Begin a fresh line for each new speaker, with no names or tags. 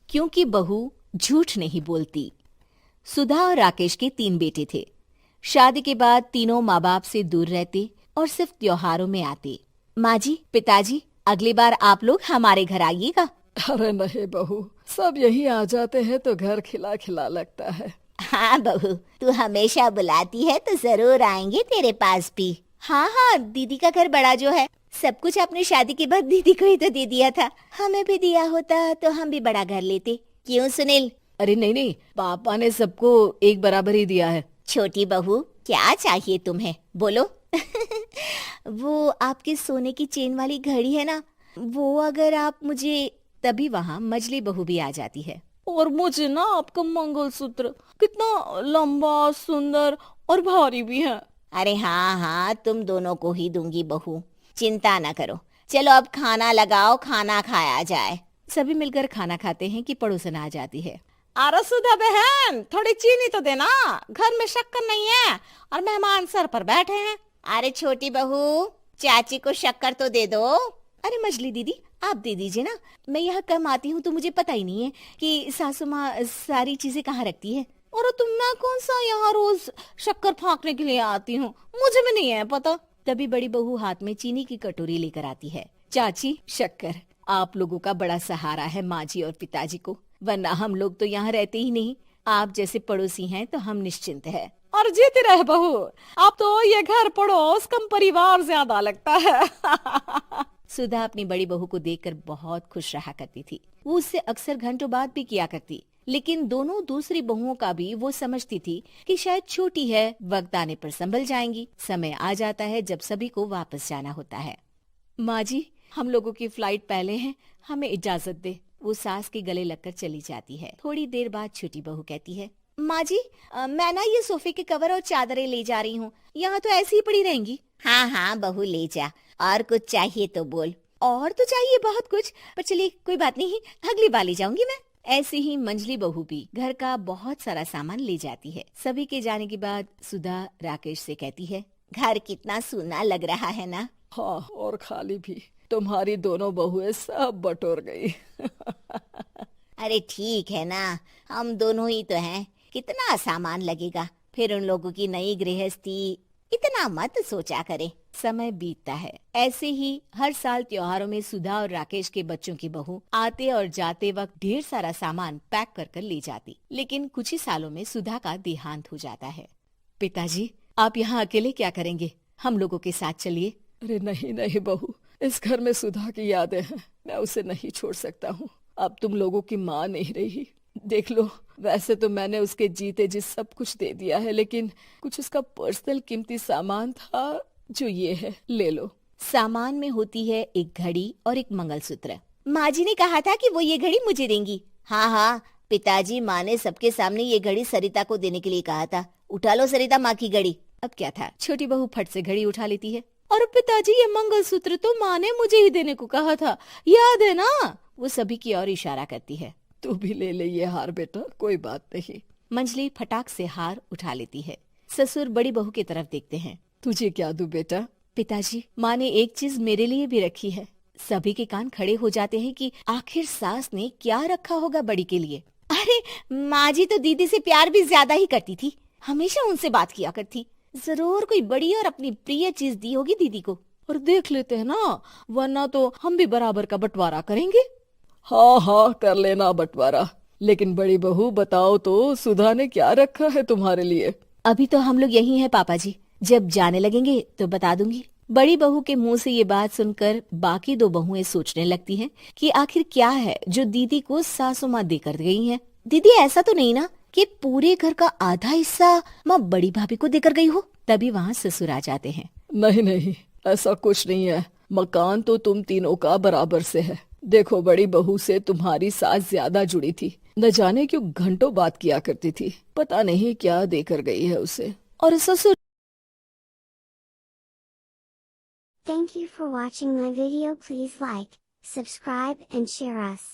क्योंकि बहू झूठ नहीं बोलती। सुधा और राकेश के 3 बेटे थे। शादी के बाद तीनों माँ बाप से दूर रहते और सिर्फ त्योहारों में आते। माँ जी, पिताजी, अगली बार आप लोग हमारे घर आइएगा।
अरे नहीं बहू, सब यहीं आ जाते हैं तो घर खिला खिला लगता है।
हाँ बहू, तू हमेशा बुलाती है तो जरूर आएंगे तेरे पास भी।
हाँ हाँ, दीदी का घर बड़ा जो है, सब कुछ आपने शादी के बाद दीदी को ही तो दे दिया था। हमें भी दिया होता तो हम भी बड़ा घर लेते। क्यों सुनील?
अरे नहीं नहीं, पापा ने सबको एक बराबर ही दिया है।
छोटी बहू, क्या चाहिए तुम्हें, बोलो।
वो आपके सोने की चेन वाली घड़ी है ना, वो अगर आप मुझे, तभी वहाँ मजली बहू भी आ जाती है।
और मुझे ना आपका मंगलसूत्र कितना लंबा, सुंदर और भारी भी है।
अरे हाँ हाँ, तुम दोनों को ही दूंगी बहू, चिंता न करो। चलो अब खाना लगाओ, खाना खाया जाए।
सभी मिलकर खाना खाते हैं कि पड़ोसन आ जाती है।
अरे सुधा बहन, थोड़ी चीनी तो देना, घर में शक्कर नहीं है और मेहमान सर पर बैठे हैं।
अरे छोटी बहू, चाची को शक्कर तो दे दो।
अरे मजली दीदी, आप दे दीजिए ना, मैं यहाँ कम आती हूँ तो मुझे पता ही नहीं है कि सासू माँ सारी चीजें कहाँ रखती है।
और तुम, मैं कौन सा यहाँ रोज शक्कर फाँकने के लिए आती हूँ, मुझे भी नहीं है पता।
तभी बड़ी बहू हाथ में चीनी की कटोरी लेकर आती है। चाची, शक्कर आप लोगों का बड़ा सहारा है माँ जी और पिताजी को, वरना हम लोग तो यहाँ रहते ही नहीं। आप जैसे पड़ोसी हैं तो हम निश्चिंत है।
और जीती रहे बहू, अब तो ये घर पड़ोस कम परिवार ज्यादा लगता है।
सुधा अपनी बड़ी बहू को देखकर बहुत खुश रहा करती थी। वो उससे अक्सर घंटों बात भी किया करती, लेकिन दोनों दूसरी बहुओं का भी वो समझती थी कि शायद छोटी है, वक्त आने पर संभल जाएंगी। समय आ जाता है जब सभी को वापस जाना होता है। माँ जी, हम लोगों की फ्लाइट पहले है, हमें इजाजत दे। वो सास के गले लगकर चली जाती है। थोड़ी देर बाद छोटी बहू कहती है, माँ जी, मैं ना ये सोफे के कवर और चादरें ले जा रही हूँ, यहाँ तो ऐसी ही पड़ी रहेंगी।
हाँ हाँ बहू, ले जा। और कुछ चाहिए तो बोल।
और तो चाहिए बहुत कुछ, पर चलिए कोई बात नहीं, अगली बार ले जाऊंगी मैं। ऐसे ही मंजली बहू भी घर का बहुत सारा सामान ले जाती है। सभी के जाने के बाद सुधा राकेश से कहती है,
घर कितना सूना लग रहा है ना।
हाँ, और खाली भी। तुम्हारी दोनों बहुएं सब बटोर गई।
अरे ठीक है ना, हम दोनों ही तो हैं, कितना सामान लगेगा। फिर उन लोगों की नई गृहस्थी, इतना मत सोचा करे।
समय बीतता है। ऐसे ही हर साल त्योहारों में सुधा और राकेश के बच्चों की बहू आते और जाते वक्त ढेर सारा सामान पैक कर कर ले जाती। लेकिन कुछ ही सालों में सुधा का देहांत हो जाता है। पिताजी, आप यहाँ अकेले क्या करेंगे? हम लोगों के साथ चलिए।
अरे नहीं नहीं बहू, इस घर में सुधा की यादें हैं, मैं उसे नहीं छोड़ सकता हूँ। अब तुम लोगों की माँ नहीं रही। देख लो, वैसे तो मैंने उसके जीते जी सब कुछ दे दिया है, लेकिन कुछ उसका पर्सनल कीमती सामान था जो ये है, ले लो।
सामान में होती है एक घड़ी और एक मंगलसूत्र। माँ जी ने कहा था कि वो ये घड़ी मुझे देंगी।
हाँ हाँ, पिताजी, माँ ने सबके सामने ये घड़ी सरिता को देने के लिए कहा था। उठा लो सरिता माँ की घड़ी।
अब क्या था, छोटी बहू फट से घड़ी उठा लेती है। और पिताजी, ये मंगलसूत्र तो माँ ने मुझे ही देने को कहा था, याद है ना? वो सभी की ओर इशारा करती है।
तू भी ले ले ये हार बेटा, कोई बात नहीं।
मंजली फटाक से हार उठा लेती है। ससुर बड़ी बहू की तरफ देखते हैं।
तुझे क्या दूं बेटा?
पिताजी, माँ ने एक चीज मेरे लिए भी रखी है। सभी के कान खड़े हो जाते हैं कि आखिर सास ने क्या रखा होगा बड़ी के लिए। अरे माँ जी तो दीदी से प्यार भी ज्यादा ही करती थी, हमेशा उनसे बात किया करती। जरूर कोई बड़ी और अपनी प्रिय चीज दी होगी दीदी को।
और देख लेते हैं ना, वरना तो हम भी बराबर का बंटवारा करेंगे।
हाँ हाँ, कर लेना बंटवारा। लेकिन बड़ी बहू, बताओ तो, सुधा ने क्या रखा है तुम्हारे लिए?
अभी तो हम लोग यही हैं पापा जी, जब जाने लगेंगे तो बता दूंगी। बड़ी बहू के मुंह से ये बात सुनकर बाकी 2 बहुएं सोचने लगती हैं कि आखिर क्या है जो दीदी को सासू माँ देकर गई हैं। दीदी, ऐसा तो नहीं ना कि पूरे घर का आधा हिस्सा माँ बड़ी भाभी को देकर गई हो? तभी वहाँ ससुर आ जाते हैं।
नहीं नहीं, ऐसा कुछ नहीं है। मकान तो तुम तीनों का बराबर से है। देखो, बड़ी बहू से तुम्हारी सास ज्यादा जुड़ी थी, न जाने क्यों घंटों बात किया करती थी। पता नहीं क्या देकर गई है उसे।
और ससुर।
Thank you for watching my video. Please like, subscribe and share us.